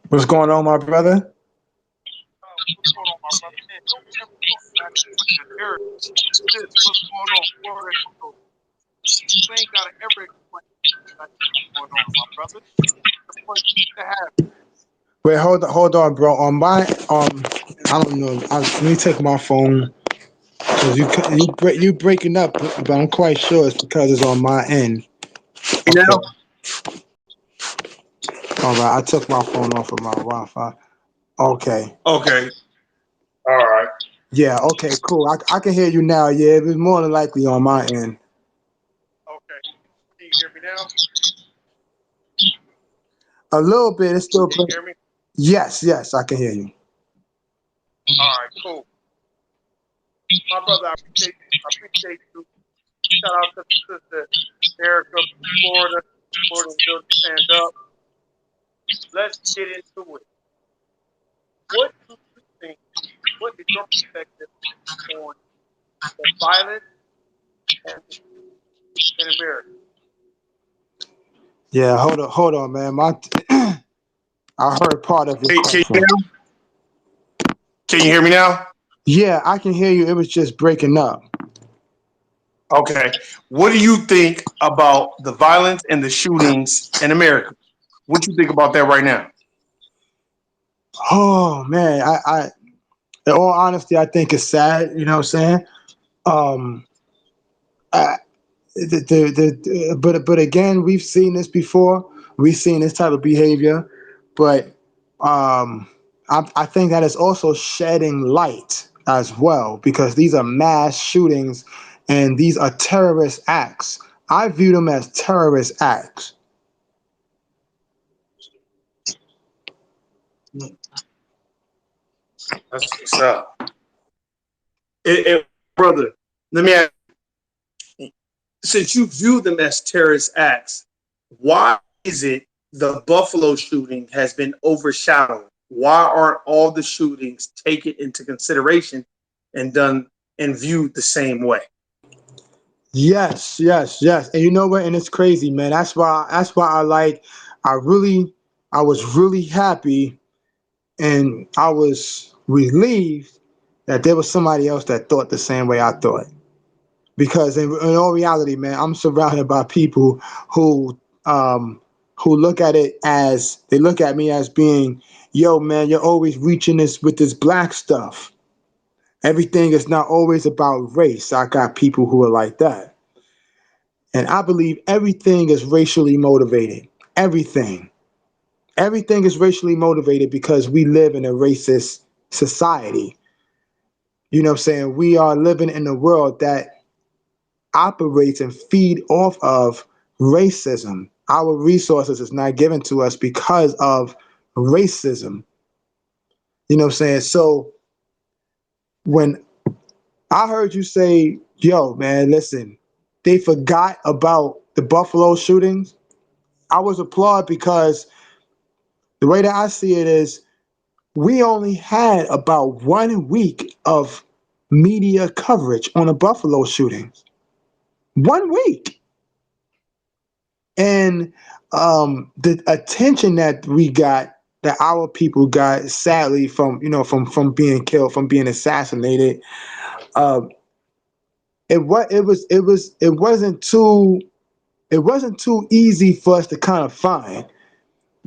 What's going on, my brother? What's going on, my brother? Man, don't ever talk back with the narrative. This what's going on. Word. So you ain't gotta ever explain like what's going on, my brother. The pleasure to have you. Wait, hold on, bro. On my I don't know. Let me take my phone because you breaking up, but I'm quite sure it's because it's on my end. You Okay, know? all right. I took my phone off of my Wi-Fi. Okay, Okay. All right. yeah. Okay, cool. I can hear you now. Yeah, it was more than likely on my end. Okay. Can you hear me now? A little bit. It's still. Can you hear me? Yes, yes, I can hear you. All right, cool. My brother, I appreciate you. I appreciate you. Shout out to the sister Erica from Florida. Florida Bill to stand up. Let's get into it. What do you think? What is your perspective on the violence and the shooting in America? Yeah, hold on, man. My I heard part of your Can you question. now? Can you hear me now? Yeah, I can hear you. It was just breaking up. Okay. What do you think about the violence and the shootings in America? What do you think about that right now? Oh man, in all honesty, I think it's sad. You know what I'm saying? Um, I, but again, we've seen this before. We've seen this type of behavior, but um, I think that is also shedding light as well because these are mass shootings and these are terrorist acts. I view them as terrorist acts. That's what's up. Brother, let me ask, since you view them as terrorist acts, why is it the Buffalo shooting has been overshadowed? Why aren't all the shootings taken into consideration and done and viewed the same way? Yes, yes, yes. And you know what? And it's crazy, man. That's why I was really happy and I was relieved that there was somebody else that thought the same way I thought. Because in all reality, man, I'm surrounded by people who um who look at it as they look at me as being, yo, man, you're always reaching this with this black stuff. Everything is not always about race. I got people who are like that. And I believe everything is racially motivated. Everything. Everything is racially motivated because we live in a racist society. You know what I'm saying? We are living in a world that operates and feed off of racism. Our resources is not given to us because of racism. You know what I'm saying? So when I heard you say, yo, man, listen, they forgot about the Buffalo shootings, I was applaud because the way that I see it is we only had about 1 week of media coverage on the Buffalo shootings. 1 week. And the attention that we got, that our people got, sadly, from from being killed, from being assassinated, uh, it wasn't too easy for us to kind of find.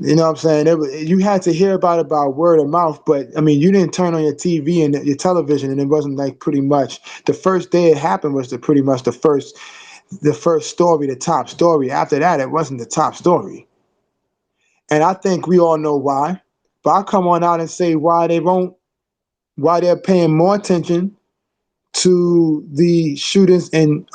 You know what I'm saying? You had to hear about it by word of mouth, but I mean, you didn't turn on your TV and your television, and it wasn't like pretty much the first day it happened was pretty much the first story, the top story. After that, it wasn't the top story, and I think we all know why. But I'll come on out and say why they're paying more attention to the shootings in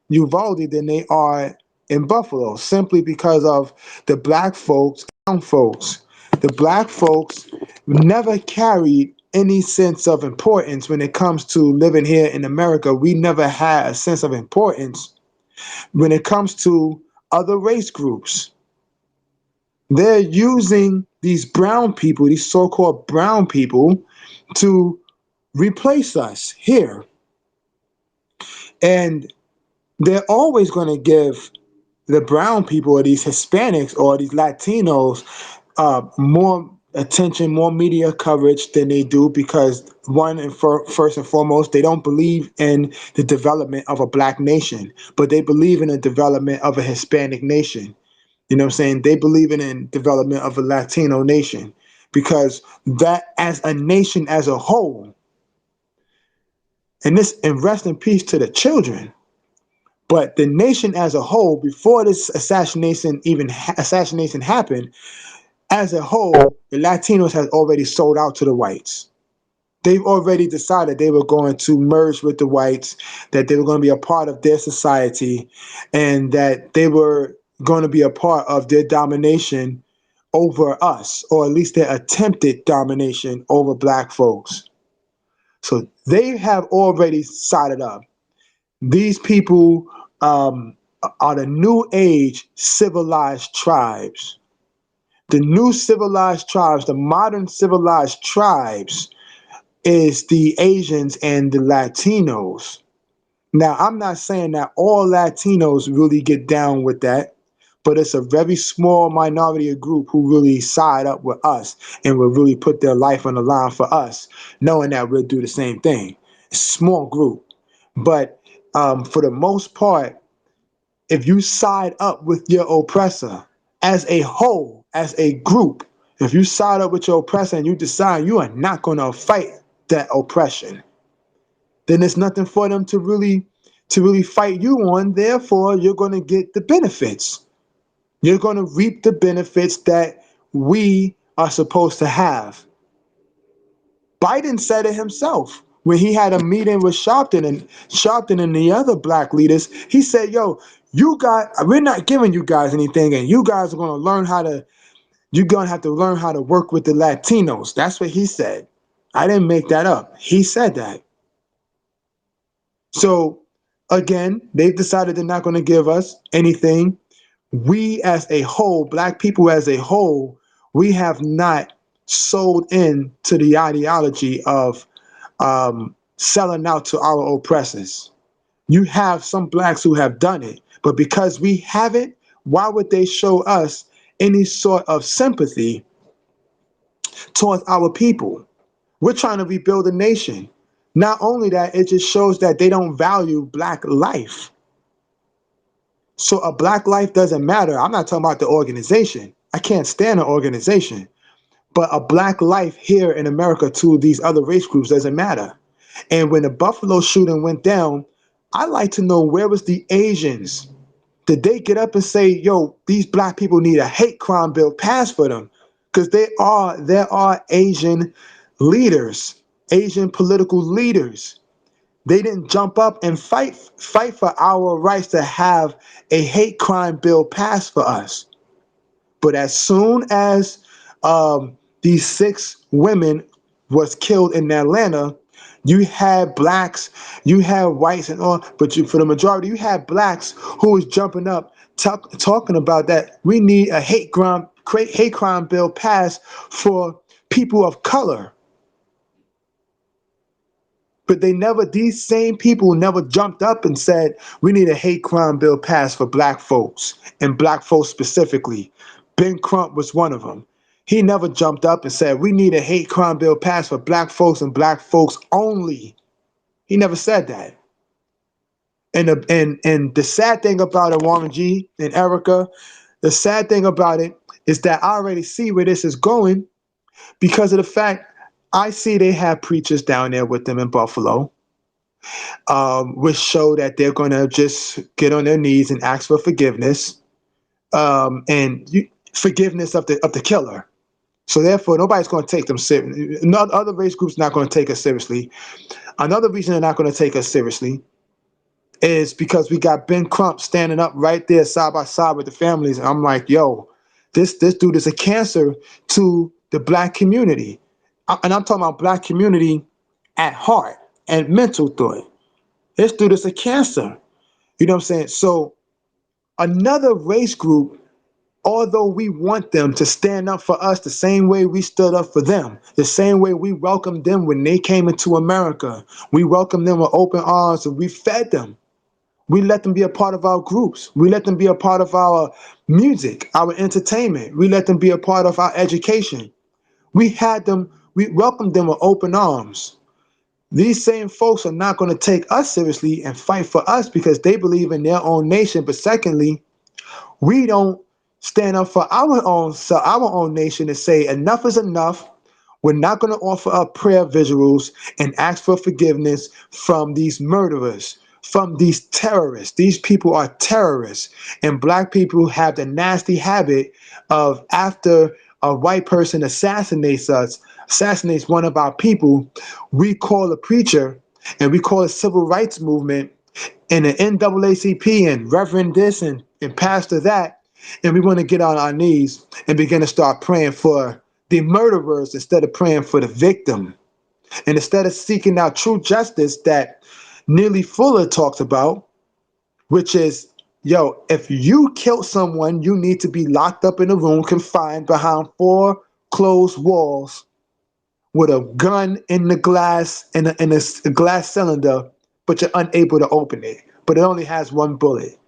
Uvalde than they are in Buffalo, simply because of the black folks, brown folks. The black folks never carried any sense of importance when it comes to living here in America. We never had a sense of importance when it comes to other race groups. They're using these brown people, these so called brown people, to replace us here. And they're always going to give the brown people or these Hispanics or these Latinos more. attention, more media coverage than they do because one and first and foremost, they don't believe in the development of a black nation, but they believe in the development of a Hispanic nation. You know what I'm saying? They believe in development of a Latino nation because that as a nation as a whole, and rest in peace to the children, but the nation as a whole, before this assassination happened, as a whole, the Latinos had already sold out to the whites. They've already decided they were going to merge with the whites, that they were going to be a part of their society, and that they were going to be a part of their domination over us, or at least their attempted domination over black folks. So they have already sided up. These people are the new age civilized tribes. The new civilized tribes, the modern civilized tribes, is the Asians and the Latinos. Now, I'm not saying that all Latinos really get down with that, but it's a very small minority of group who really side up with us and will really put their life on the line for us, knowing that we'll do the same thing. It's a small group. But for the most part, if you side up with your oppressor as a whole, as a group, if you side up with your oppressor and you decide you are not going to fight that oppression, then there's nothing for them to really fight you on. Therefore, you're going to get the benefits. You're going to reap the benefits that we are supposed to have. Biden said it himself when he had a meeting with Sharpton and the other black leaders. He said, "Yo, we're not giving you guys anything, and you guys are going to learn how to. You're going to have to learn how to work with the Latinos." That's what he said. I didn't make that up. He said that. So again, they've decided they're not going to give us anything. We as a whole, black people as a whole, we have not sold in to the ideology of selling out to our oppressors. You have some blacks who have done it, but because we haven't, why would they show us any sort of sympathy towards our people? We're trying to rebuild a nation. Not only that, it just shows that they don't value black life. So a black life doesn't matter. I'm not talking about the organization. I can't stand an organization. But a black life here in America to these other race groups doesn't matter. And when the Buffalo shooting went down, I like to know, where was the Asians? Did they get up and say, yo, these black people need a hate crime bill passed for them? Because there are Asian leaders, Asian political leaders. They didn't jump up and fight for our rights to have a hate crime bill passed for us. But as soon as these 6 women was killed in Atlanta, you had blacks, you had whites, and all, but for the majority, you had blacks who was jumping up, talking about that we need a hate crime bill passed for people of color. But these same people never jumped up and said, we need a hate crime bill passed for black folks, and black folks specifically. Ben Crump was one of them. He never jumped up and said, we need a hate crime bill passed for black folks and black folks only. He never said that. And the sad thing about it, Warren G and Erica, the sad thing about it is that I already see where this is going because of the fact I see they have preachers down there with them in Buffalo. Which show that they're going to just get on their knees and ask for forgiveness, forgiveness of the killer. So therefore, nobody's going to take them seriously. Other race groups not going to take us seriously. Another reason they're not going to take us seriously is because we got Ben Crump standing up right there side by side with the families. And I'm like, yo, this dude is a cancer to the black community. And I'm talking about black community at heart and mental thought. This dude is a cancer. You know what I'm saying? So another race group, although we want them to stand up for us the same way we stood up for them, the same way we welcomed them when they came into America, we welcomed them with open arms and we fed them. We let them be a part of our groups. We let them be a part of our music, our entertainment. We let them be a part of our education. We had them, we welcomed them with open arms. These same folks are not going to take us seriously and fight for us because they believe in their own nation. But secondly, we don't stand up for our own nation and say enough is enough. We're not going to offer up prayer visuals and ask for forgiveness from these murderers, from these terrorists. These people are terrorists, and black people have the nasty habit of, after a white person assassinates one of our people, we call a preacher and we call a civil rights movement and the NAACP and Reverend this and Pastor that, and we want to get on our knees and begin to start praying for the murderers instead of praying for the victim. And instead of seeking out true justice that Neely Fuller talks about, which is, yo, if you killed someone, you need to be locked up in a room, confined behind four closed walls with a gun in the glass, in a glass cylinder, but you're unable to open it. But it only has one bullet.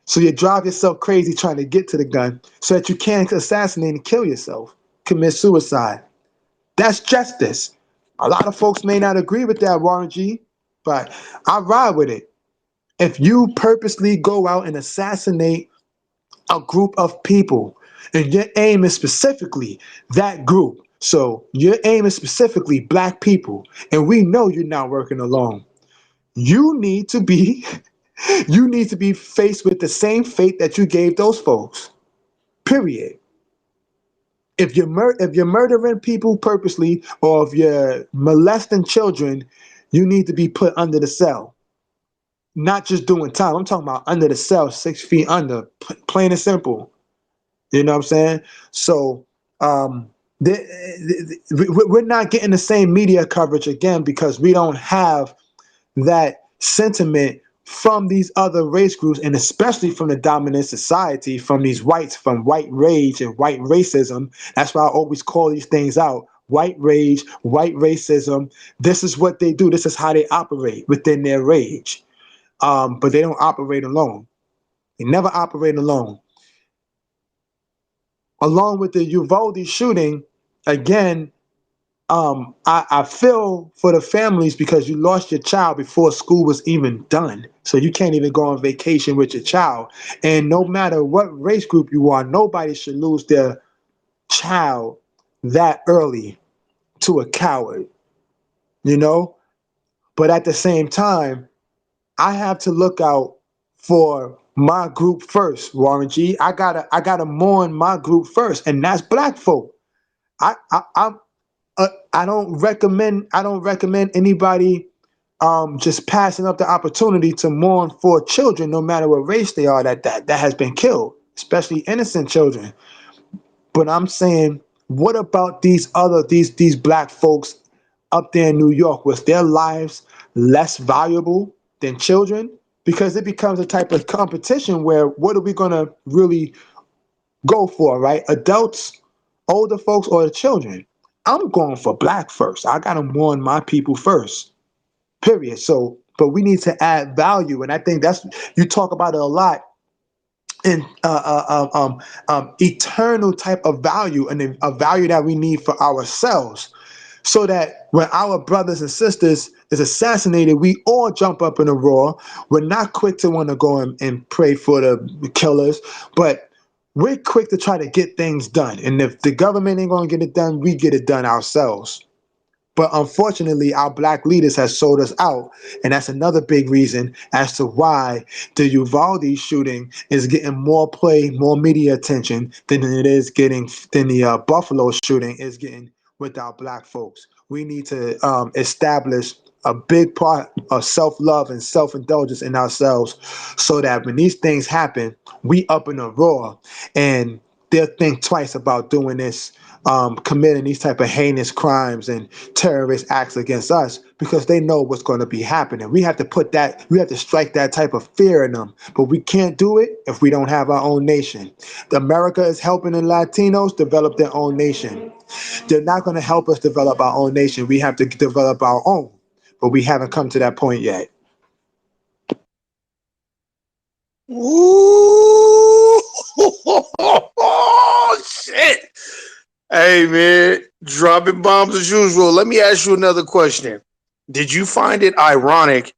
So you drive yourself crazy trying to get to the gun so that you can't assassinate and kill yourself, commit suicide. That's justice. A lot of folks may not agree with that, Warren G, but I ride with it. If you purposely go out and assassinate a group of people, and your aim is specifically that group, so your aim is specifically black people, and we know you're not working alone, you need to be you need to be faced with the same fate that you gave those folks. Period. If you're murdering people purposely, or if you're molesting children, you need to be put under the cell. Not just doing time. I'm talking about under the cell, 6 feet under, plain and simple. You know what I'm saying? So we're not getting the same media coverage again because we don't have that sentiment from these other race groups, and especially from the dominant society, from these whites, from white rage and white racism. That's why I always call these things out. White rage, white racism. This is what they do. This is how they operate within their rage. But they don't operate alone. They never operate alone. Along with the Uvalde shooting, again, I feel for the families because you lost your child before school was even done. So you can't even go on vacation with your child. And no matter what race group you are, nobody should lose their child that early to a coward, you know? But at the same time, I have to look out for my group first, Warren G. I gotta mourn my group first, and that's black folk. I'm I don't recommend anybody just passing up the opportunity to mourn for children, no matter what race they are, that has been killed, especially innocent children. But I'm saying, what about these black folks up there in New York? Was their lives less valuable than children? Because it becomes a type of competition where what are we gonna really go for, right? Adults, older folks, or the children? I'm going for black first. I gotta mourn my people first. Period. So, but we need to add value, and I think that's, you talk about it a lot in eternal type of value, and a value that we need for ourselves, so that when our brothers and sisters is assassinated, we all jump up in a roar. We're not quick to want to go and pray for the killers, but we're quick to try to get things done. And if the government ain't going to get it done, we get it done ourselves. But unfortunately, our black leaders have sold us out. And that's another big reason as to why the Uvalde shooting is getting more play, more media attention than it is getting, than the Buffalo shooting is getting with our black folks. We need to establish a big part of self-love and self-indulgence in ourselves, so that when these things happen, we up in a roar and they'll think twice about doing this, committing these type of heinous crimes and terrorist acts against us, because they know what's going to be happening. We have to we have to strike that type of fear in them, but we can't do it if we don't have our own nation. America is helping the Latinos develop their own nation. They're not going to help us develop our own nation. We have to develop our own, but we haven't come to that point yet. Ooh, shit. Hey man, dropping bombs as usual. Let me ask you another question. Did you find it ironic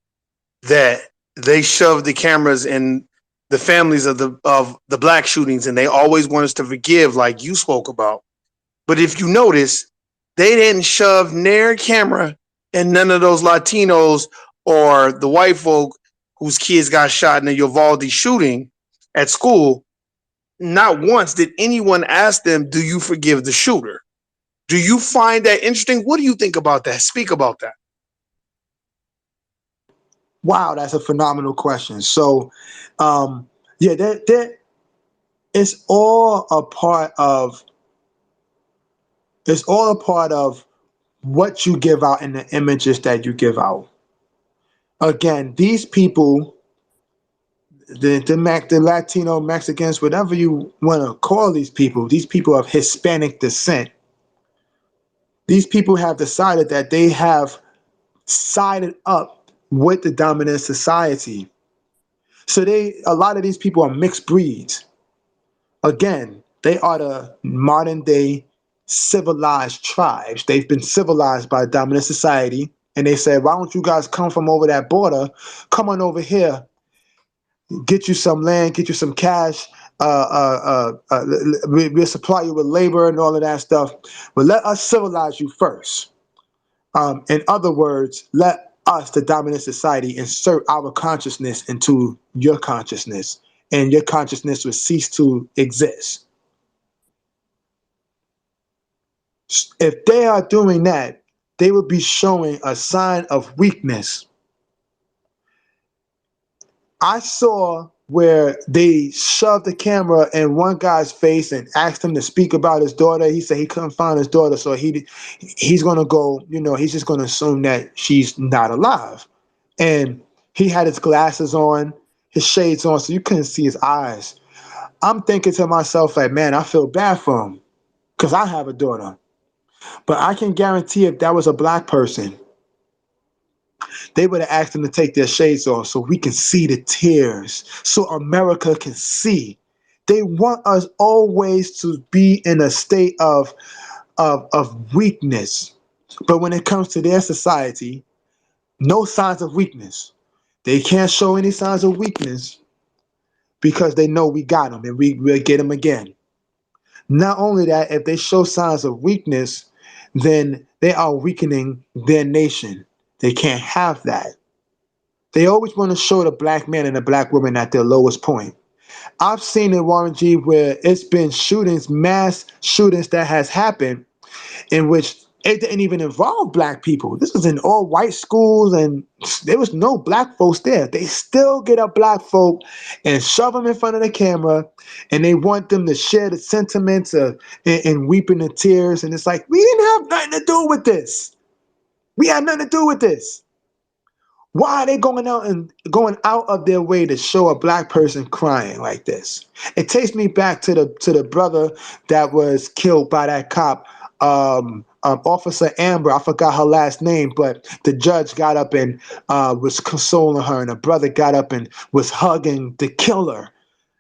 that they shoved the cameras in the families of the black shootings and they always want us to forgive like you spoke about? But if you notice, they didn't shove near camera and none of those Latinos or the white folk whose kids got shot in the Uvalde shooting at school. Not once did anyone ask them, "Do you forgive the shooter?" Do you find that interesting? What do you think about that? Speak about that. Wow, that's a phenomenal question. So, yeah, it's all a part of it's all a part of what you give out and the images that you give out. Again, these people, the Latino Mexicans, whatever you want to call these people of Hispanic descent, these people have decided that they have sided up with the dominant society. So a lot of these people are mixed breeds. Again, they are the modern day civilized tribes. They've been civilized by dominant society. And they said, why don't you guys come from over that border? Come on over here, get you some land, get you some cash. We'll supply you with labor and all of that stuff. But let us civilize you first. In other words, let us, the dominant society, insert our consciousness into your consciousness, and your consciousness will cease to exist. If they are doing that, they would be showing a sign of weakness. I saw where they shoved the camera in one guy's face and asked him to speak about his daughter. He said he couldn't find his daughter, so he's gonna go. He's just gonna assume that she's not alive. And he had his glasses on, his shades on, so you couldn't see his eyes. I'm thinking to myself, like, man, I feel bad for him because I have a daughter. But I can guarantee if that was a black person, they would have asked them to take their shades off so we can see the tears, so America can see. They want us always to be in a state of weakness. But when it comes to their society, no signs of weakness. They can't show any signs of weakness because they know we got them and we'll get them again. Not only that, if they show signs of weakness, then they are weakening their nation. They can't have that. They always want to show the black man and the black woman at their lowest point. I've seen in Warren G where it's been shootings, mass shootings that has happened in which it didn't even involve black people. This was in all white schools and there was no black folks there. They still get up black folk and shove them in front of the camera and they want them to share the sentiments and weeping and tears. And it's like, we didn't have nothing to do with this. We had nothing to do with this. Why are they going out of their way to show a black person crying like this? It takes me back to the brother that was killed by that cop, Officer Amber. I forgot her last name, but the judge got up and was consoling her, and the brother got up and was hugging the killer.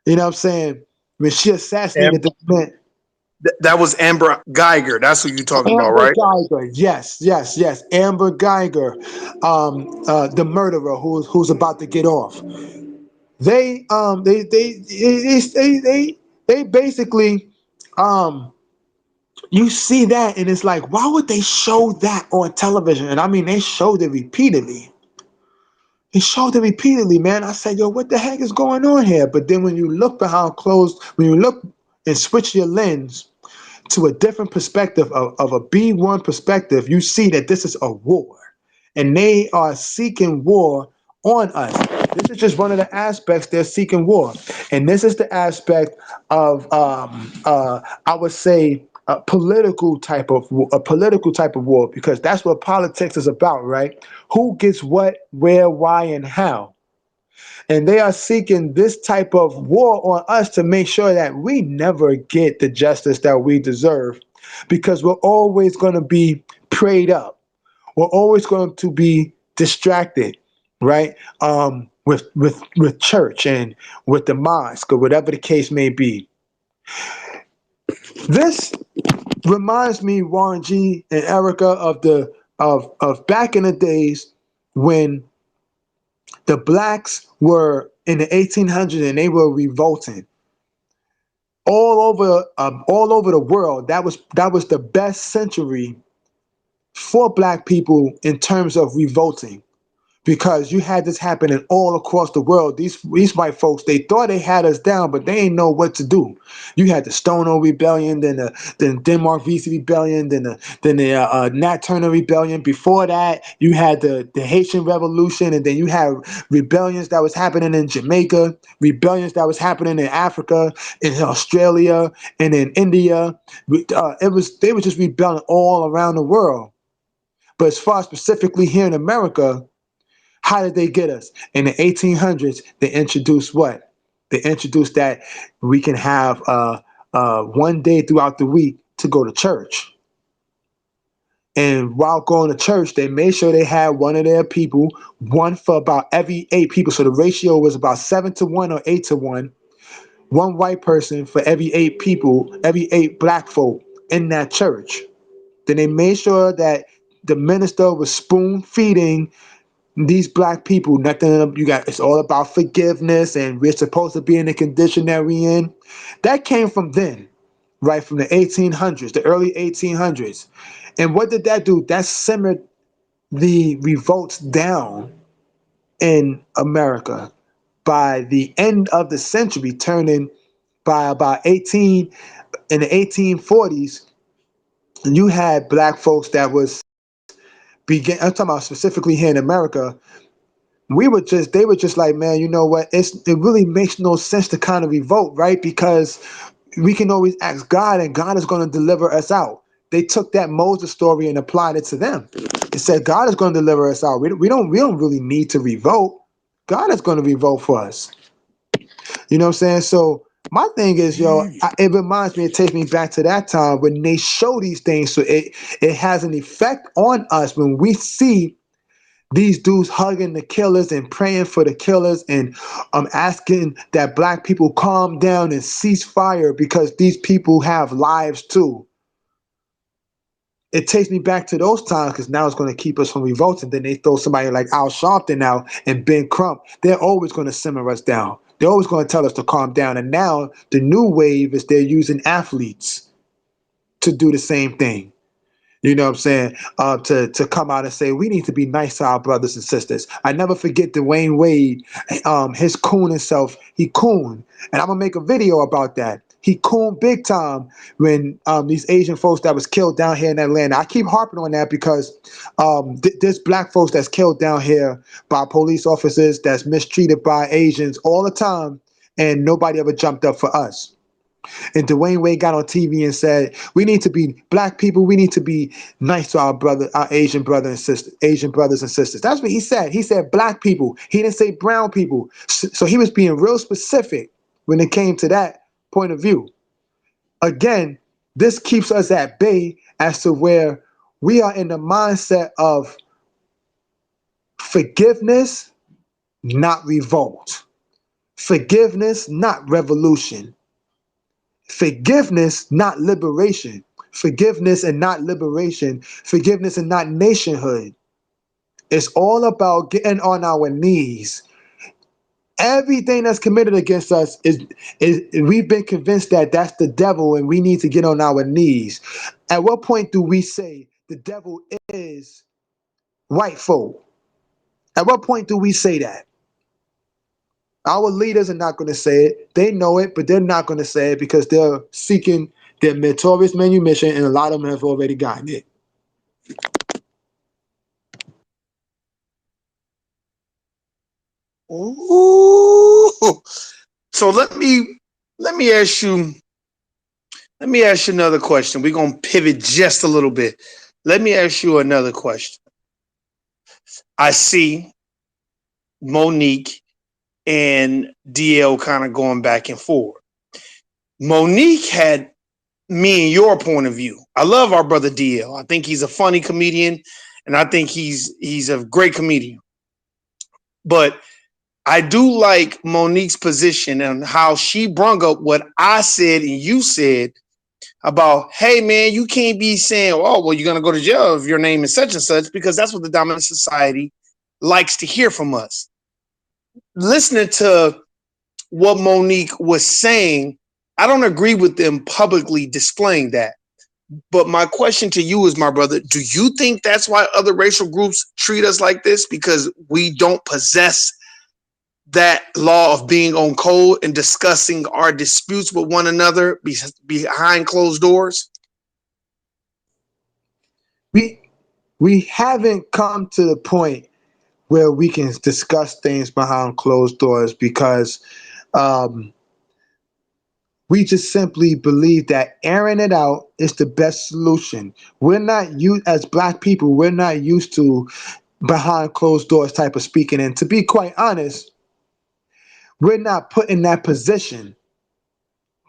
You know what I'm saying? When she assassinated the man. That was Amber Geiger. That's who you talking about, Amber right? Geiger, yes, yes, yes. Amber Geiger, the murderer who's about to get off. They basically you see that and it's like, why would they show that on television? And I mean, they showed it repeatedly. They showed it repeatedly, man. I said, yo, what the heck is going on here? But then when you look behind closed, when you look and switch your lens to a different perspective of a B1 perspective, you see that this is a war and they are seeking war on us. This is just one of the aspects they're seeking war. And this is the aspect of, I would say, a political type of war, because that's what politics is about, right? Who gets what, where, why, and how. And they are seeking this type of war on us to make sure that we never get the justice that we deserve, because we're always going to be prayed up. We're always going to be distracted, right? With church and with the mosque or whatever the case may be. This reminds me, Warren G and Erica, of the of back in the days when the blacks were in the 1800s and they were revolting all over the world. That was the best century for black people in terms of revolting, because you had this happening all across the world. These white folks, they thought they had us down, but they ain't know what to do. You had the Stonewall Rebellion, then Denmark Vesey Rebellion, then the Nat Turner Rebellion. Before that, you had the Haitian Revolution, and then you had rebellions that was happening in Jamaica, rebellions that was happening in Africa, in Australia, and in India. They were just rebelling all around the world. But as far as specifically here in America, how did they get us? In the 1800s, they introduced what? They introduced that we can have one day throughout the week to go to church. And while going to church, they made sure they had one of their people, one for about every 8 people. So the ratio was about 7-1 or 8-1. One white person for every 8 people, every 8 black folk in that church. Then they made sure that the minister was spoon feeding these black people. Nothing you got. It's all about forgiveness, and we're supposed to be in the condition that we in. That came from then, right from the 1800s, the early 1800s. And what did that do? That simmered the revolts down in America. By the end of the century, turning by about 18 in the 1840s, you had black folks that was begin. I'm talking about specifically here in America. They were just like, man, you know what? It really makes no sense to kind of revolt, right? Because we can always ask God, and God is going to deliver us out. They took that Moses story and applied it to them. It said God is going to deliver us out. We don't really need to revolt. God is going to revolt for us. You know what I'm saying? So my thing is, it reminds me, it takes me back to that time when they show these things. So it has an effect on us when we see these dudes hugging the killers and praying for the killers, and asking that black people calm down and cease fire because these people have lives too. It takes me back to those times, because now it's going to keep us from revolting. Then they throw somebody like Al Sharpton out and Ben Crump. They're always going to simmer us down. They're always going to tell us to calm down. And now the new wave is they're using athletes to do the same thing. You know what I'm saying? To come out and say we need to be nice to our brothers and sisters. I never forget Dwayne Wade, his cooning self. He cooned, and I'm gonna make a video about that. He cooned big time when these Asian folks that was killed down here in Atlanta. I keep harping on that because there's black folks that's killed down here by police officers, that's mistreated by Asians all the time, and nobody ever jumped up for us. And Dwayne Wade got on TV and said, we need to be black people. We need to be nice to our Asian Asian brothers and sisters. That's what he said. He said black people. He didn't say brown people. So he was being real specific when it came to that point of view. Again, this keeps us at bay as to where we are in the mindset of forgiveness, not revolt. Forgiveness, not revolution. Forgiveness, not liberation. Forgiveness and not liberation. Forgiveness and not nationhood. It's all about getting on our knees. Everything that's committed against us is we've been convinced that that's the devil and we need to get on our knees. At what point do we say the devil is white folk? At what point do we say that? Our leaders are not going to say it. They know it, but they're not going to say it because they're seeking their notorious manumission, and a lot of them have already gotten it. Ooh. So let me ask you another question. We're gonna pivot just a little bit. Let me ask you another question. I see Monique and DL kind of going back and forth. Monique had me and your point of view. I love our brother DL. I think he's a funny comedian, and I think he's a great comedian. But I do like Monique's position and how she brung up what I said and you said about, hey man, you can't be saying, oh, well, you're gonna go to jail if your name is such and such, because that's what the dominant society likes to hear from us. Listening to what Monique was saying, I don't agree with them publicly displaying that. But my question to you is, my brother, do you think that's why other racial groups treat us like this? Because we don't possess that law of being on code and discussing our disputes with one another behind closed doors? We we haven't come to the point where we can discuss things behind closed doors because um, we just simply believe that airing it out is the best solution. We're not used as black people. We're not used to behind closed doors type of speaking. And to be quite honest, we're not put in that position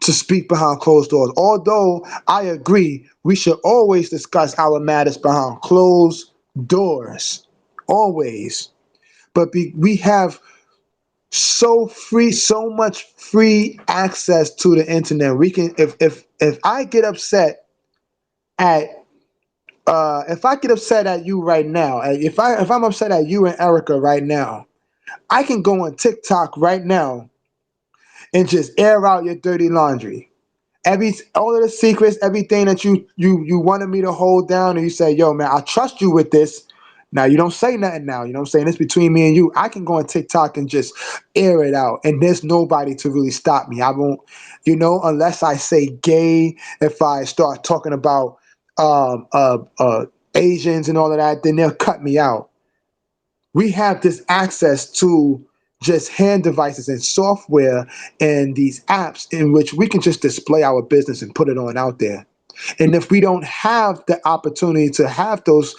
to speak behind closed doors. Although I agree, we should always discuss our matters behind closed doors. Always. But we have so much free access to the internet. We can, if I get upset at if I get upset at you right now, if I'm upset at you and Erica right now, I can go on TikTok right now and just air out your dirty laundry. All of the secrets, everything that you wanted me to hold down, and you say, yo, man, I trust you with this. Now you don't say nothing now. You know what I'm saying? It's between me and you. I can go on TikTok and just air it out. And there's nobody to really stop me. I won't, unless I say gay, if I start talking about um uh uh Asians and all of that, then they'll cut me out. We have this access to just hand devices and software and these apps in which we can just display our business and put it on out there. And if we don't have the opportunity to have those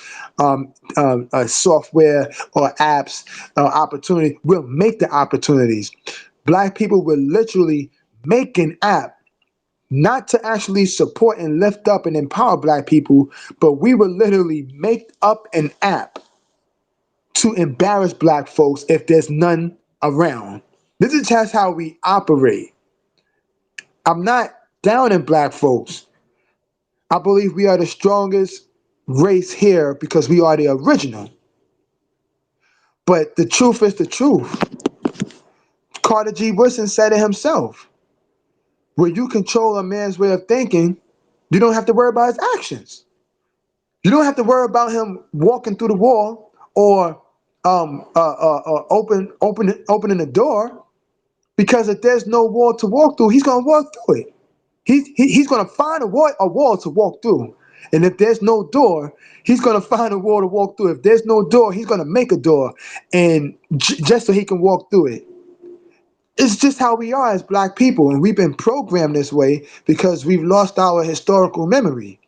software or apps opportunity, we'll make the opportunities. Black people will literally make an app not to actually support and lift up and empower black people, but we will literally make up an app to embarrass black folks if there's none around. This is just how we operate. I'm not down in black folks. I believe we are the strongest race here because we are the original. But the truth is the truth. Carter G. Woodson said it himself. When you control a man's way of thinking, you don't have to worry about his actions. You don't have to worry about him walking through the wall or opening the door. Because if there's no wall to walk through, he's gonna walk through it. He's gonna find a wall to walk through. And if there's no door, he's gonna find a wall to walk through. If there's no door, he's gonna make a door, and just so he can walk through it. It's just how we are as black people, and we've been programmed this way because we've lost our historical memory.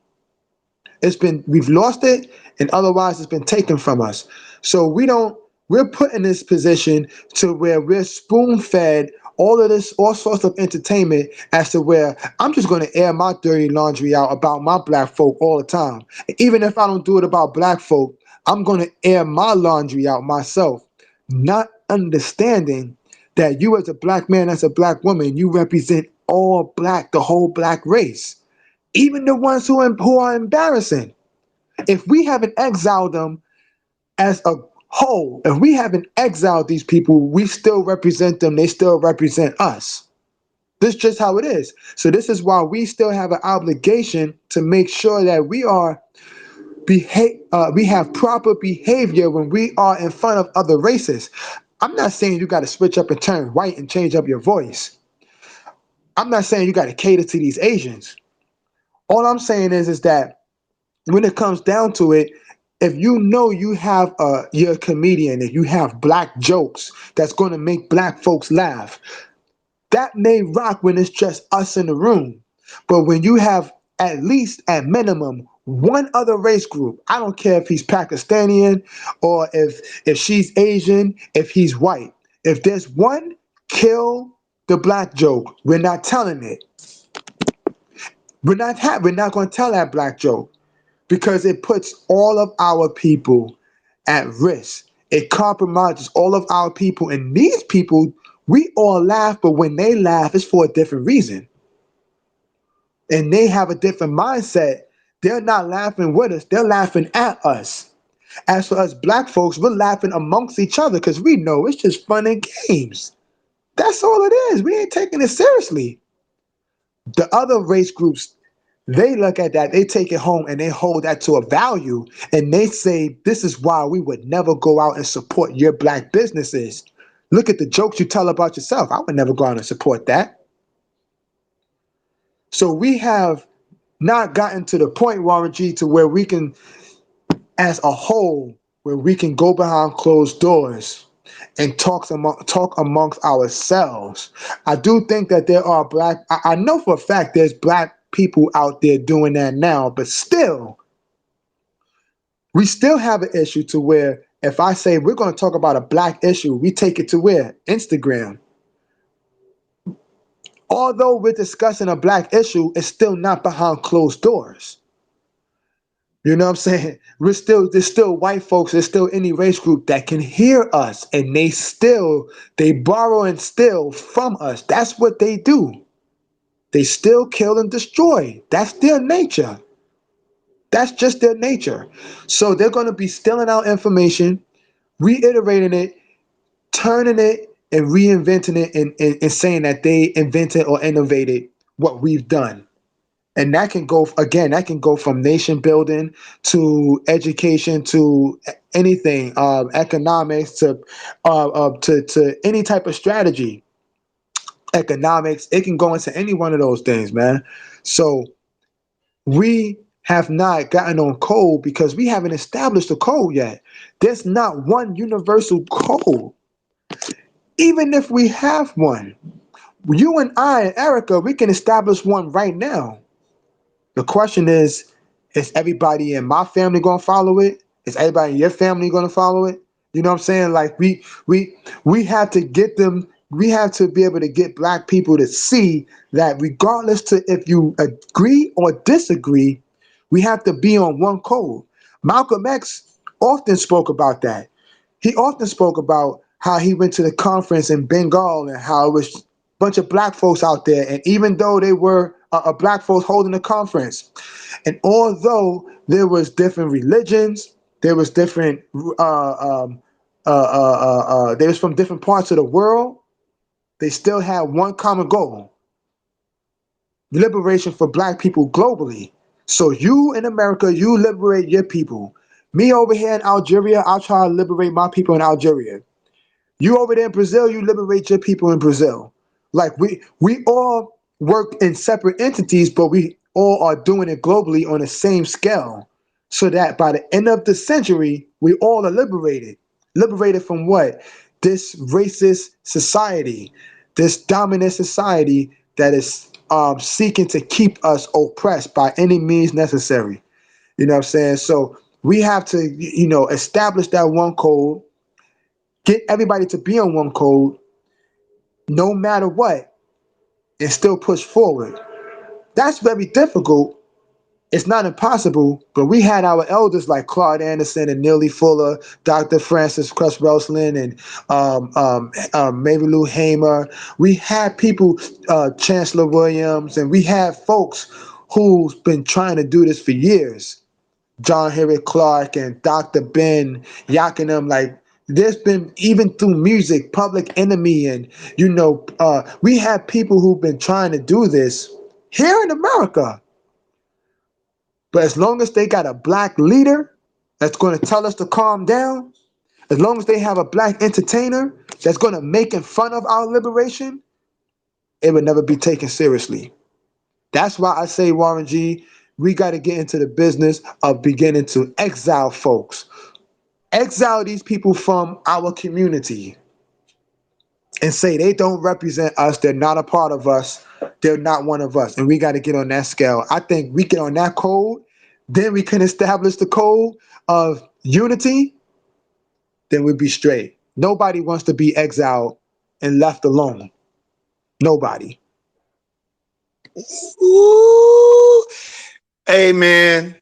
We've lost it, and otherwise it's been taken from us. So we're put in this position to where we're spoon fed all sorts of entertainment as to where I'm just going to air my dirty laundry out about my black folk all the time. And even if I don't do it about black folk, I'm going to air my laundry out myself, not understanding that you as a black man, as a black woman, you represent all black, the whole black race, even the ones who are embarrassing. If we haven't exiled them as a whole, if we haven't exiled these people, we still represent them. They still represent us. This is just how it is. So this is why we still have an obligation to make sure that we have proper behavior when we are in front of other races. I'm not saying you got to switch up and turn white and change up your voice. I'm not saying you got to cater to these Asians. All I'm saying is that when it comes down to it, if you know you have you're a comedian, if you have black jokes that's going to make black folks laugh, that may rock when it's just us in the room. But when you have at least at minimum one other race group, I don't care if he's Pakistani or if she's Asian, if he's white. If there's one, kill the black joke. We're not telling it. We're not going to tell that black joke because it puts all of our people at risk. It compromises all of our people. And these people, we all laugh, but when they laugh, it's for a different reason. and they have a different mindset, they're not laughing with us, they're laughing at us. As for us black folks, we're laughing amongst each other because we know it's just fun and games. That's all it is. We ain't taking it seriously. The other race groups, they look at that, they take it home and they hold that to a value, and they say, this is why we would never go out and support your black businesses. Look at the jokes you tell about yourself. I would never go out and support that. So we have not gotten to the point, Warren G, to where we can, as a whole, where we can go behind closed doors and talk amongst ourselves. I do think that there are I know for a fact there's black people out there doing that now, but still, we still have an issue to where if I say we're going to talk about a black issue, we take it to where? Instagram. Although we're discussing a black issue, it's still not behind closed doors. You know what I'm saying? There's still white folks, there's still any race group that can hear us, and they borrow and steal from us. That's what they do. They still kill and destroy. That's their nature. That's just their nature. So they're going to be stealing our information, reiterating it, turning it, and reinventing it, and saying that they invented or innovated what we've done. And that can go, again, that can go from nation building to education to anything, economics to any type of strategy. Economics, it can go into any one of those things, man. So we have not gotten on code because we haven't established a code yet. There's not one universal code. Even if we have one, you and I and Erica, we can establish one right now. The question is everybody in my family gonna follow it? Is everybody in your family gonna follow it? You know what I'm saying? Like we have to get them, we have to be able to get black people to see that regardless to if you agree or disagree, we have to be on one code. Malcolm X often spoke about that. He often spoke about how he went to the conference in Bengal and how it was a bunch of black folks out there. And even though they were black folks holding the conference, and although there was different religions, there was different, they was from different parts of the world, they still had one common goal: liberation for black people globally. So you in America, you liberate your people. Me over here in Algeria, I'll try to liberate my people in Algeria. You over there in Brazil, you liberate your people in Brazil. Like we all work in separate entities, but we all are doing it globally on the same scale. So that by the end of the century, we all are liberated. Liberated from what? This racist society, this dominant society that is seeking to keep us oppressed by any means necessary. You know what I'm saying? So we have to, establish that one code, get everybody to be on one code, no matter what, and still push forward. That's very difficult. It's not impossible, but we had our elders like Claude Anderson and Neely Fuller, Dr. Francis Cress Rosalind, and Mary Lou Hamer. We had people, Chancellor Williams, and we had folks who's been trying to do this for years. John Henry Clark and Dr. Ben Yakinim, like there's been even through music, Public Enemy, and we have people who've been trying to do this here in America. But as long as they got a black leader that's going to tell us to calm down, as long as they have a black entertainer that's going to make fun of our liberation, it would never be taken seriously. That's why I say, Warren G, we got to get into the business of beginning to exile folks. Exile these people from our community and say they don't represent us, they're not a part of us, they're not one of us. And we got to get on that scale. I think we get on that code, then we can establish the code of unity, then we'd be straight. Nobody wants to be exiled and left alone. Nobody. Ooh. Hey, man,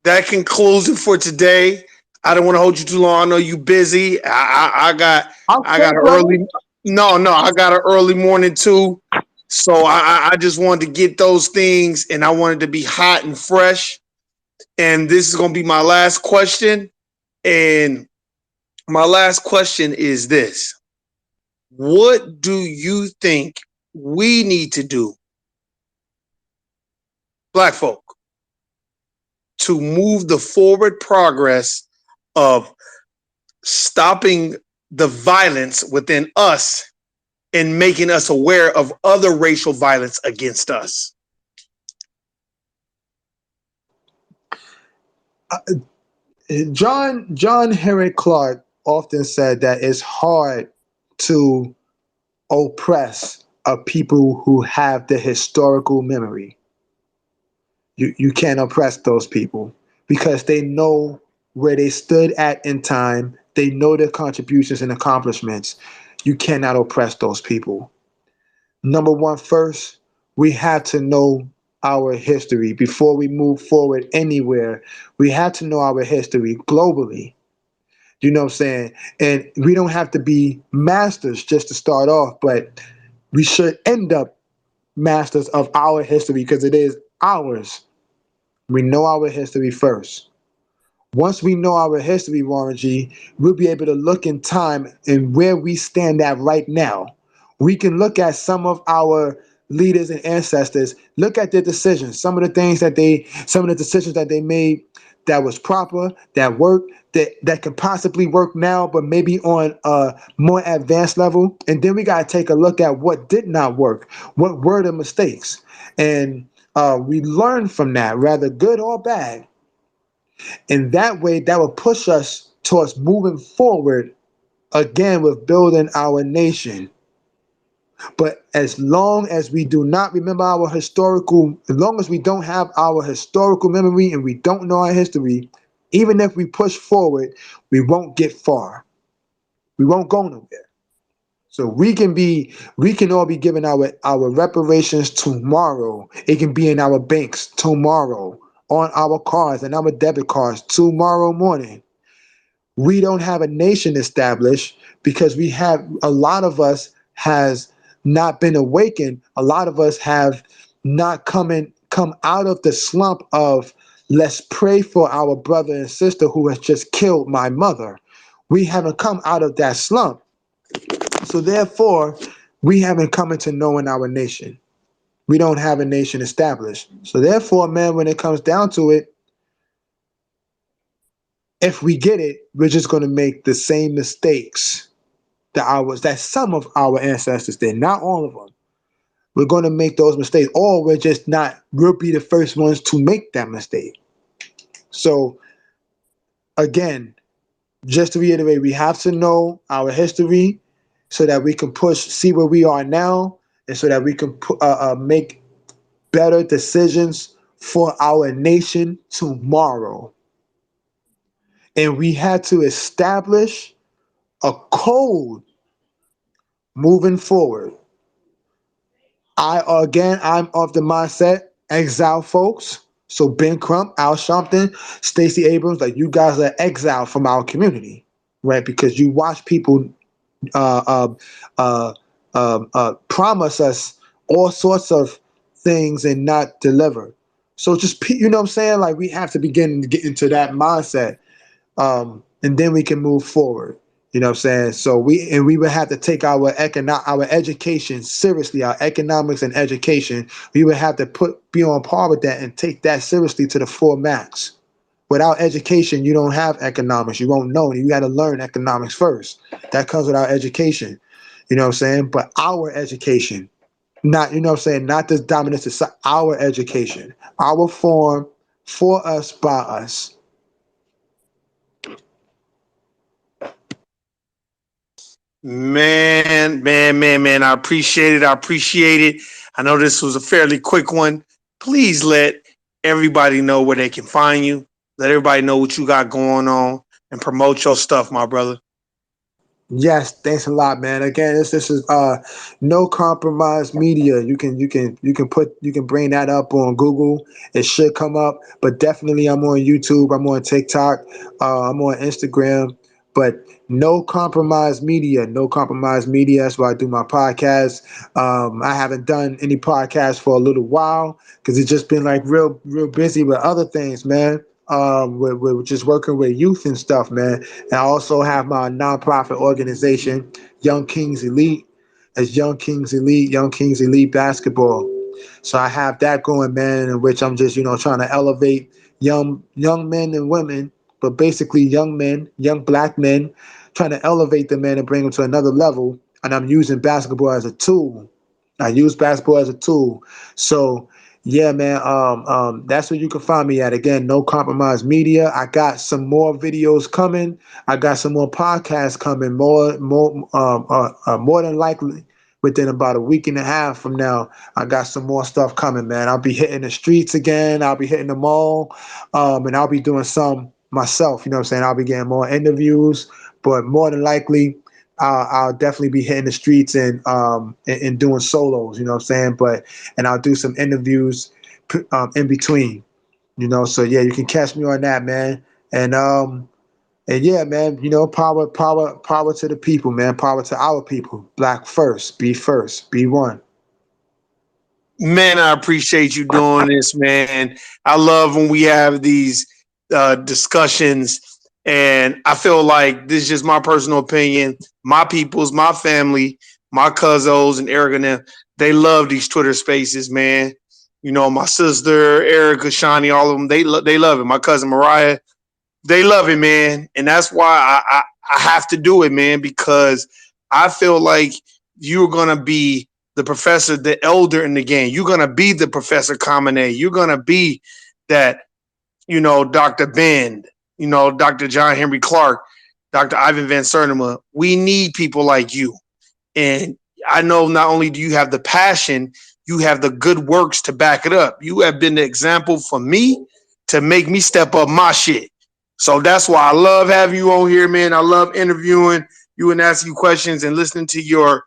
that concludes it for today. I don't want to hold you too long. I know you busy. I got an early. No, I got an early morning too. So I just wanted to get those things, and I wanted to be hot and fresh. And this is going to be my last question. And my last question is this: what do you think we need to do, Black folk, to move the forward progress of stopping the violence within us and making us aware of other racial violence against us? John Henry Clark often said that it's hard to oppress a people who have the historical memory. You can't oppress those people because they know where they stood at in time. They know their contributions and accomplishments. You cannot oppress those people. Number one, first, we have to know our history before we move forward anywhere. We have to know our history globally. You know what I'm saying? And we don't have to be masters just to start off, but we should end up masters of our history because it is ours. We know our history first. Once we know our history, Warren G, we'll be able to look in time and where we stand at right now. We can look at some of our leaders and ancestors, look at their decisions, some of the decisions that they made that was proper, that worked, that can possibly work now, but maybe on a more advanced level. And then we got to take a look at what did not work, what were the mistakes. And we learn from that, rather good or bad. And that way, that will push us towards moving forward again with building our nation. But as long as we do not remember our historical, as long as we don't have our historical memory and we don't know our history, even if we push forward, we won't get far. We won't go nowhere. So we can all be giving our reparations tomorrow. It can be in our banks tomorrow, on our cards and our debit cards tomorrow morning. We don't have a nation established because we have a lot of us has not been awakened. A lot of us have not come out of the slump of let's pray for our brother and sister who has just killed my mother. We haven't come out of that slump. So therefore, we haven't come into knowing our nation. We don't have a nation established. So therefore, man, when it comes down to it, if we get it, we're just going to make the same mistakes that some of our ancestors did, not all of them. We're going to make those mistakes, or we'll be the first ones to make that mistake. So again, just to reiterate, we have to know our history so that we can see where we are now, and so that we can make better decisions for our nation tomorrow. And we had to establish a code moving forward. I'm of the mindset, exile folks. So Ben Crump, Al Sharpton, Stacey Abrams, like you guys are exiled from our community, right? Because you watch people uh, uh, promise us all sorts of things and not deliver. So just you know what I'm saying? Like we have to begin to get into that mindset, and then we can move forward. You know what I'm saying? So we would have to take our education seriously, our economics and education. We would have to be on par with that and take that seriously to the full max. Without education, you don't have economics. You won't know. You got to learn economics first. That comes without education. You know what I'm saying? But our education, not, you know what I'm saying, not this dominant society, our education, our form for us, by us. Man. I appreciate it. I appreciate it. I know this was a fairly quick one. Please let everybody know where they can find you. Let everybody know what you got going on and promote your stuff, my brother. Yes, thanks a lot, man. Again, this is no compromise media. You can bring that up on Google. It should come up, but definitely I'm on YouTube. I'm on TikTok. I'm on Instagram. but no compromise media, no compromise media. That's why I do my podcast. I haven't done any podcasts for a little while because it's just been like real busy with other things, man. We're just working with youth and stuff, man. And I also have my nonprofit organization, Young Kings Elite. As Young Kings Elite Basketball. So I have that going, man, in which I'm just, trying to elevate young men and women, but basically young men, young black men, trying to elevate the men and bring them to another level. And I'm using basketball as a tool. I use basketball as a tool. So yeah, man, that's where you can find me at. Again, No Compromise Media. I got some more videos coming. I got some more podcasts coming. More than likely within about a week and a half from now, I got some more stuff coming, man. I'll be hitting the streets again. I'll be hitting the mall, and I'll be doing some myself. You know what I'm saying? I'll be getting more interviews, but more than likely, I'll definitely be hitting the streets and doing solos. You know what I'm saying? And I'll do some interviews in between. So yeah, you can catch me on that, man. And yeah, man, power to the people, man. Power to our people. Black first, be one. Man, I appreciate you doing this, man. I love when we have these discussions, and I feel like this is just my personal opinion. My peoples, my family, my cousins and Erica, and them, they love these Twitter spaces, man. My sister Erica, Shani, all of them, they love it. My cousin Mariah, they love it, man, and that's why I have to do it, man, because I feel like you're gonna be the professor, the elder in the game. You're gonna be the Professor Kamine. You're gonna be that, Dr. Bend, Dr. John Henry Clark, Dr. Ivan Van Cernema. We need people like you, and I know not only do you have the passion, you have the good works to back it up. You have been the example for me to make me step up my shit. So that's why I love having you on here, man. I love interviewing you and asking you questions and listening to your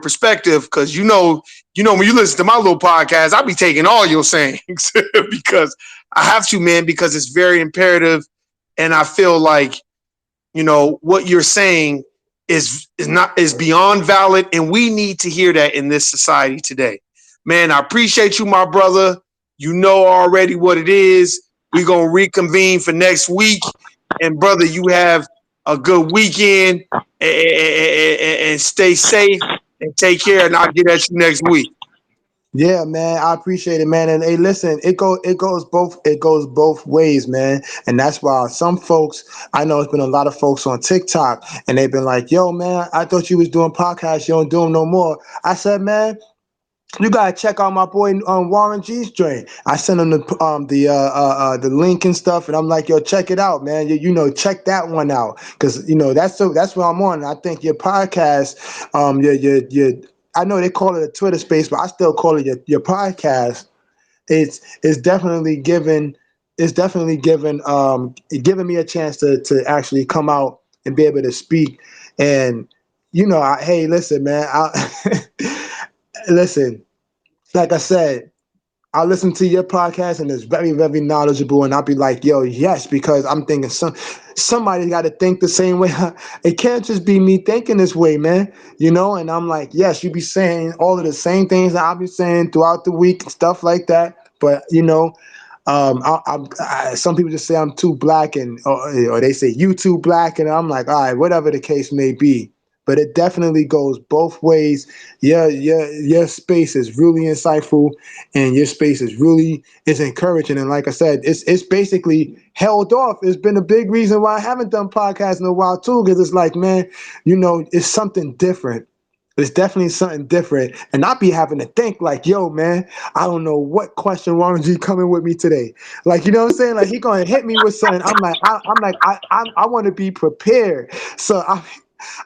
perspective, because when you listen to my little podcast, I'll be taking all your sayings because I have to, man, because it's very imperative, and I feel like what you're saying is beyond valid, and we need to hear that in this society today. Man, I appreciate you, my brother. You know already what it is. We're gonna reconvene for next week, and brother, you have a good weekend, and stay safe and take care. And I'll get at you next week. Yeah, man, I appreciate it, man. And hey, listen, it goes both ways, man. And that's why some folks, I know it's been a lot of folks on TikTok, and they've been like, "Yo, man, I thought you was doing podcasts. You don't do them no more." I said, man, you gotta check out my boy Warren G's joint. I sent him the link and stuff, and I'm like, yo, check it out, man. Check that one out, because that's what I'm on. And I think your podcast, your I know they call it a Twitter space, but I still call it your podcast. It's definitely given giving me a chance to actually come out and be able to speak. And hey, listen, man, listen, like I said, I listen to your podcast and it's very, very knowledgeable. And I'll be like, yo, yes, because I'm thinking somebody got to think the same way. It can't just be me thinking this way, man. And I'm like, yes, you be saying all of the same things that I'll be saying throughout the week and stuff like that. But, some people just say I'm too black, or they say you too black. And I'm like, all right, whatever the case may be. But it definitely goes both ways. Your space is really insightful, and your space is encouraging. And like I said, it's basically held off. It's been a big reason why I haven't done podcasts in a while too, because it's like, man, it's something different. It's definitely something different. And I be having to think like, yo, man, I don't know what question Warren G coming with me today. Like, you know what I'm saying? Like, he gonna hit me with something. I want to be prepared. So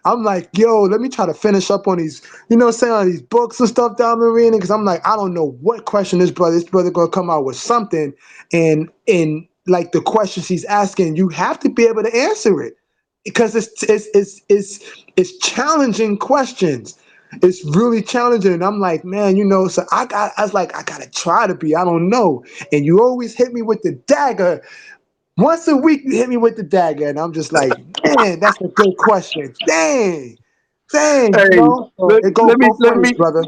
I'm like, yo, let me try to finish up on these, on these books and stuff that I've been reading, because I'm like, I don't know what question this brother gonna come out with something, and like the questions he's asking, you have to be able to answer it, because it's challenging questions. It's really challenging, and I'm like, man, so I was like, I gotta try to be, I don't know, and you always hit me with the dagger. Once a week, you hit me with the dagger, and I'm just like, Man, that's a good question. Dang, you Hey, know, so it goes both let ways, me brother.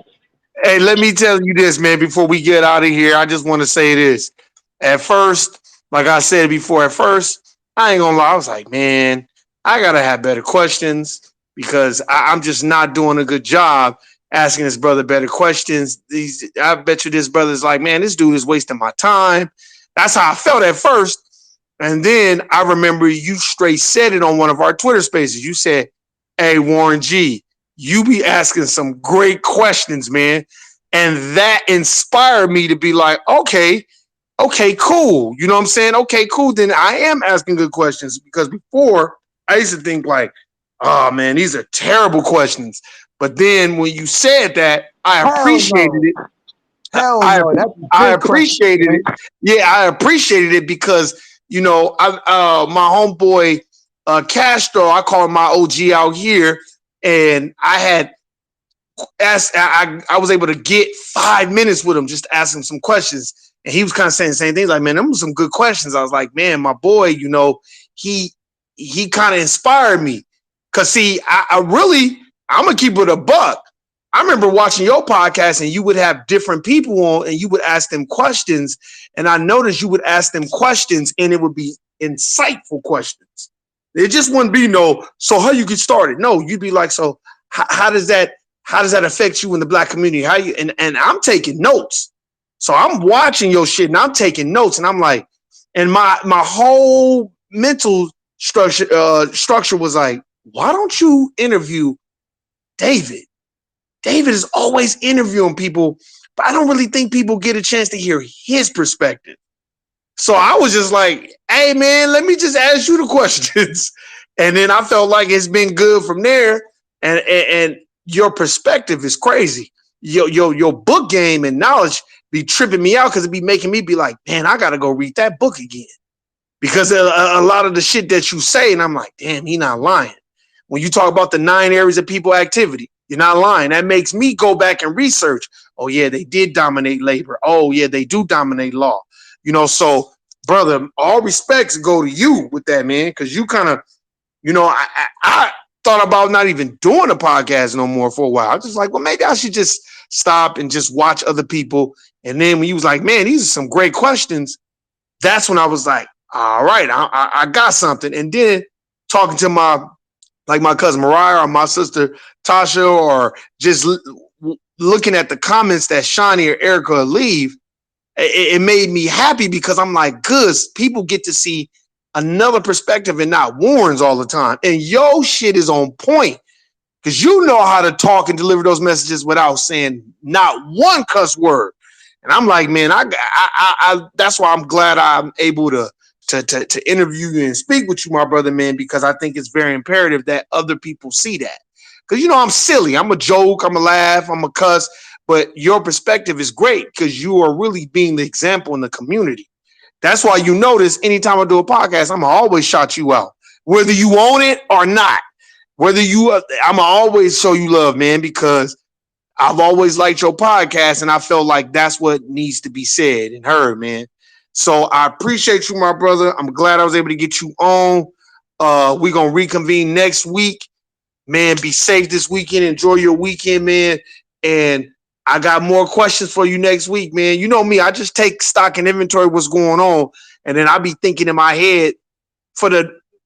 hey, let me tell you this, man, before we get out of here. I just want to say this. At first, like I said before, at first, I ain't gonna lie, I was like, man, I gotta have better questions because I'm just not doing a good job asking this brother better questions. I bet you this brother's like, man, this dude is wasting my time. That's how I felt at first. And then I remember you straight said it on one of our Twitter spaces. You said, hey, Warren G, you be asking some great questions, man. And that inspired me to be like, okay, cool. You know what I'm saying? Okay, cool. Then I am asking good questions because before I used to think like, oh man, these are terrible questions. But then when you said that, I Hell appreciated no. it. Hell I no. That's a I good question, appreciated man. it. Yeah, I appreciated it because my homeboy Castro, I call him my OG out here, and I had asked. I was able to get 5 minutes with him, just to ask him some questions, and he was kind of saying the same things. Like, man, them were some good questions. I was like, man, my boy, he he kind of inspired me. Cause see, I really, I'm gonna keep it a buck. I remember watching your podcast and you would have different people on and you would ask them questions. And I noticed you would ask them questions and it would be insightful questions. It just wouldn't be no, so how you get started? No, you'd be like, so how does that affect you in the black community? How you and I'm taking notes. So I'm watching your shit and I'm taking notes and I'm like, and my whole mental structure was like, why don't you interview David? David is always interviewing people, but I don't really think people get a chance to hear his perspective. So I was just like, hey man, let me just ask you the questions. And then I felt like it's been good from there. And your perspective is crazy. Your book game and knowledge be tripping me out because it be making me be like, man, I gotta go read that book again. Because a lot of the shit that you say, and I'm like, damn, he not lying. When you talk about the 9 areas of people activity, you're not lying. That makes me go back and research. Oh yeah, they did dominate labor. Oh yeah, they do dominate law. So brother, all respects go to you with that, man, because you kind of, I thought about not even doing a podcast no more for a while. I was just like, well, maybe I should just stop and just watch other people. And then when you was like, man, these are some great questions, that's when I was like, all right, I got something. And then talking to my cousin Mariah or my sister Tasha, or just looking at the comments that Shawnee or Erica leave, it made me happy because I'm like, good, people get to see another perspective and not Warren's all the time. And yo shit is on point because you know how to talk and deliver those messages without saying not one cuss word. And I'm like, man, I that's why I'm glad I'm able to interview you and speak with you, my brother, man, because I think it's very imperative that other people see that. Because I'm silly, I'm a joke, I'm a laugh, I'm a cuss, but your perspective is great because you are really being the example in the community. That's why you notice anytime I do a podcast, I'm always shout you out, whether you own it or not. I'm always show you love, man, because I've always liked your podcast, and I felt like that's what needs to be said and heard, man. So I appreciate you, my brother. I'm glad I was able to get you on. We're gonna reconvene next week, man. Be safe this weekend. Enjoy your weekend, man. And I got more questions for you next week, man. You know me, I just take stock and inventory what's going on, and then I be thinking in my head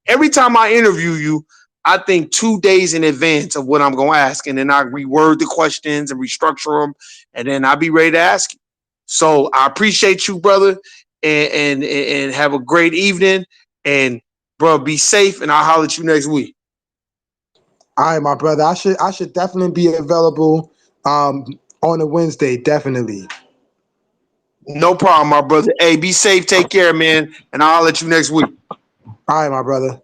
every time I interview you, I think 2 days in advance of what I'm going to ask. And then I reword the questions and restructure them. And then I'll be ready to ask you. So I appreciate you, brother. And have a great evening. And, bro, be safe. And I'll holler at you next week. All right, my brother. I should definitely be available on a Wednesday, definitely. No problem, my brother. Hey, be safe. Take care, man. And I'll holler at you next week. All right, my brother.